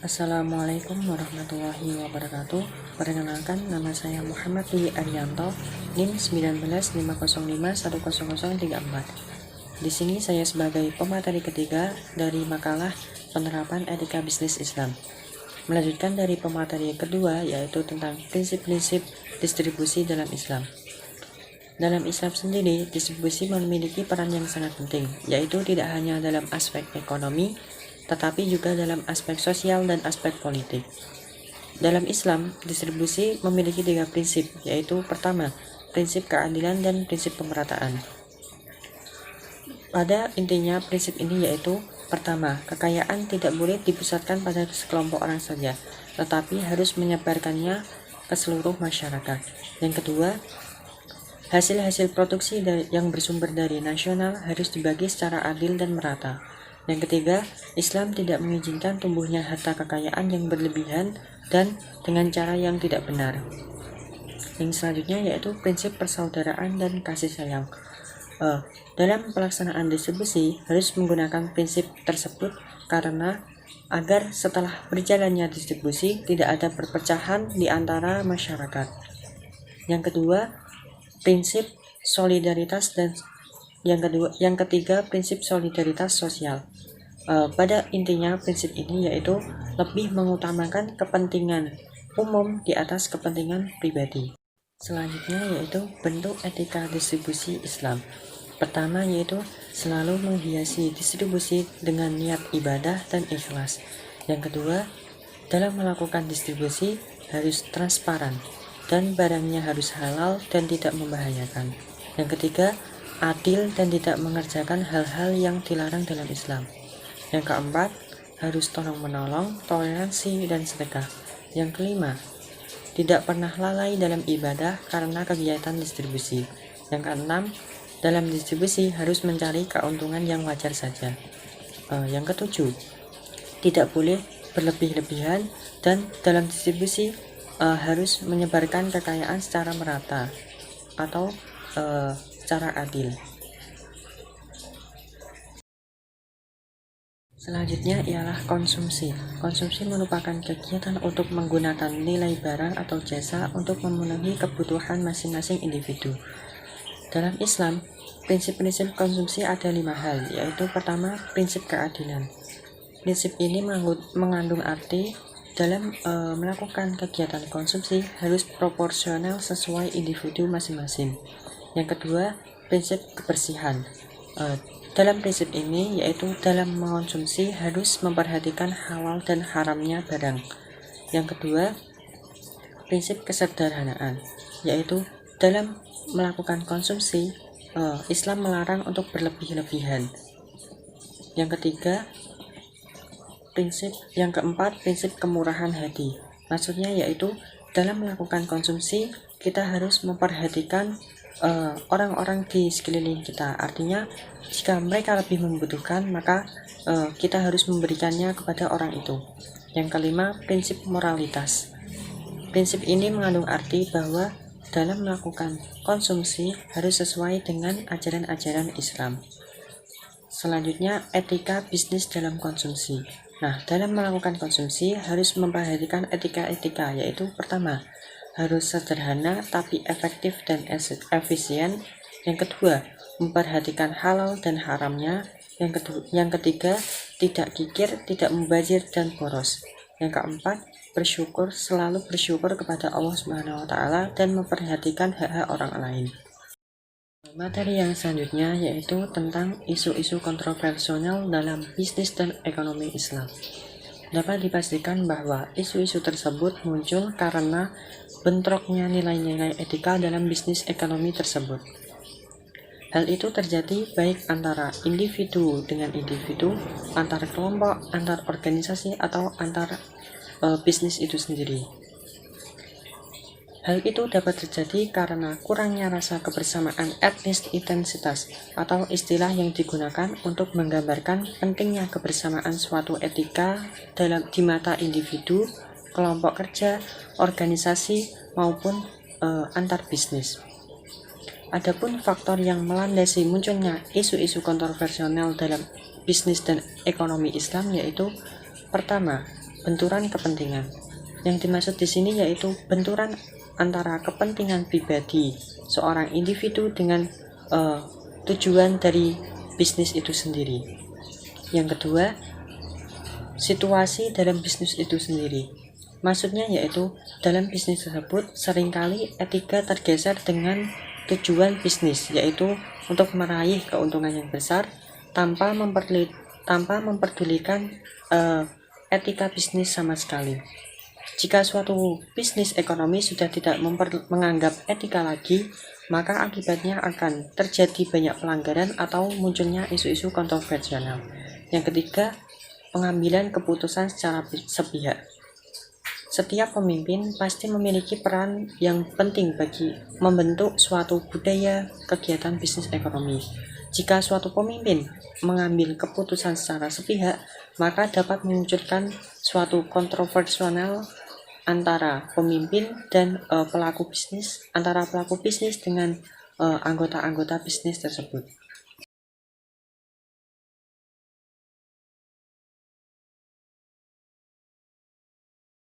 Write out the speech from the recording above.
Assalamualaikum warahmatullahi wabarakatuh. Perkenalkan, nama saya Muhammad Dwi Arianto, NIM 1950510034. Di sini saya sebagai pemateri ketiga dari makalah penerapan etika bisnis Islam. Melanjutkan dari pemateri kedua, yaitu tentang prinsip-prinsip distribusi dalam Islam. Dalam Islam sendiri, distribusi memiliki peran yang sangat penting, yaitu tidak hanya dalam aspek ekonomi, tetapi juga dalam aspek sosial dan aspek politik. Dalam Islam, distribusi memiliki 3 prinsip, yaitu pertama, prinsip keadilan dan prinsip pemerataan. Pada intinya, prinsip ini yaitu pertama, kekayaan tidak boleh dipusatkan pada sekelompok orang saja, tetapi harus menyebarkannya ke seluruh masyarakat. Yang kedua, hasil-hasil produksi yang bersumber dari nasional harus dibagi secara adil dan merata. Yang ketiga, Islam tidak mengizinkan tumbuhnya harta kekayaan yang berlebihan dan dengan cara yang tidak benar. Yang selanjutnya yaitu prinsip persaudaraan dan kasih sayang. Dalam pelaksanaan distribusi harus menggunakan prinsip tersebut karena agar setelah berjalannya distribusi tidak ada perpecahan di antara masyarakat. Yang kedua, prinsip solidaritas dan yang ketiga prinsip solidaritas sosial. Pada intinya prinsip ini yaitu lebih mengutamakan kepentingan umum di atas kepentingan pribadi. Selanjutnya yaitu bentuk etika distribusi Islam. Pertama yaitu selalu menghiasi distribusi dengan niat ibadah dan ikhlas. Yang kedua, dalam melakukan distribusi harus transparan dan barangnya harus halal dan tidak membahayakan. Yang ketiga, adil dan tidak mengerjakan hal-hal yang dilarang dalam Islam. Yang keempat, harus tolong-menolong, toleransi, dan sedekah. Yang kelima, tidak pernah lalai dalam ibadah karena kegiatan distribusi. Yang keenam, dalam distribusi harus mencari keuntungan yang wajar saja. Yang ketujuh, tidak boleh berlebih-lebihan dan dalam distribusi harus menyebarkan kekayaan secara merata atau secara adil. Selanjutnya ialah konsumsi. Konsumsi merupakan kegiatan untuk menggunakan nilai barang atau jasa untuk memenuhi kebutuhan masing-masing individu. Dalam Islam, prinsip-prinsip konsumsi ada 5 hal, yaitu pertama, prinsip keadilan. Prinsip ini mengandung arti dalam melakukan kegiatan konsumsi harus proporsional sesuai individu masing-masing. Yang kedua, prinsip kebersihan. Dalam prinsip ini yaitu dalam mengonsumsi harus memperhatikan halal dan haramnya barang. Yang kedua, prinsip kesederhanaan, yaitu dalam melakukan konsumsi Islam melarang untuk berlebih-lebihan. Yang ketiga, yang keempat, prinsip kemurahan hati. Maksudnya yaitu dalam melakukan konsumsi kita harus memperhatikan orang-orang di sekeliling kita. Artinya jika mereka lebih membutuhkan maka kita harus memberikannya kepada orang itu. Yang kelima, prinsip moralitas. Prinsip ini mengandung arti bahwa dalam melakukan konsumsi harus sesuai dengan ajaran-ajaran Islam. Selanjutnya, etika bisnis dalam konsumsi. Nah, dalam melakukan konsumsi harus memperhatikan etika-etika, yaitu pertama, harus sederhana tapi efektif dan efisien. Yang kedua, memperhatikan halal dan haramnya. Yang ketiga, tidak kikir, tidak mubazir dan boros. Yang keempat, selalu bersyukur kepada Allah Subhanahu wa taala dan memperhatikan hak-hak orang lain. Materi yang selanjutnya yaitu tentang isu-isu kontroversial dalam bisnis dan ekonomi Islam. Dapat dipastikan bahwa isu-isu tersebut muncul karena bentroknya nilai-nilai etika dalam bisnis ekonomi tersebut. Hal itu terjadi baik antara individu dengan individu, antar kelompok, antar organisasi, atau antar bisnis itu sendiri. Hal itu dapat terjadi karena kurangnya rasa kebersamaan etnis intensitas atau istilah yang digunakan untuk menggambarkan pentingnya kebersamaan suatu etika di mata individu, kelompok kerja, organisasi, maupun antar bisnis. Adapun faktor yang melandasi munculnya isu-isu kontroversial dalam bisnis dan ekonomi Islam yaitu pertama, benturan kepentingan. Yang dimaksud di sini yaitu benturan antara kepentingan pribadi seorang individu dengan tujuan dari bisnis itu sendiri. Yang kedua, situasi dalam bisnis itu sendiri. Maksudnya yaitu dalam bisnis tersebut seringkali etika tergeser dengan tujuan bisnis, yaitu untuk meraih keuntungan yang besar tanpa memperdulikan etika bisnis sama sekali. Jika suatu bisnis ekonomi sudah tidak menganggap etika lagi, maka akibatnya akan terjadi banyak pelanggaran atau munculnya isu-isu kontroversial. Yang ketiga, pengambilan keputusan secara sepihak. Setiap pemimpin pasti memiliki peran yang penting bagi membentuk suatu budaya kegiatan bisnis ekonomi. Jika suatu pemimpin mengambil keputusan secara sepihak, maka dapat memunculkan suatu kontroversial antara pemimpin dan pelaku bisnis, antara pelaku bisnis dengan anggota-anggota bisnis tersebut.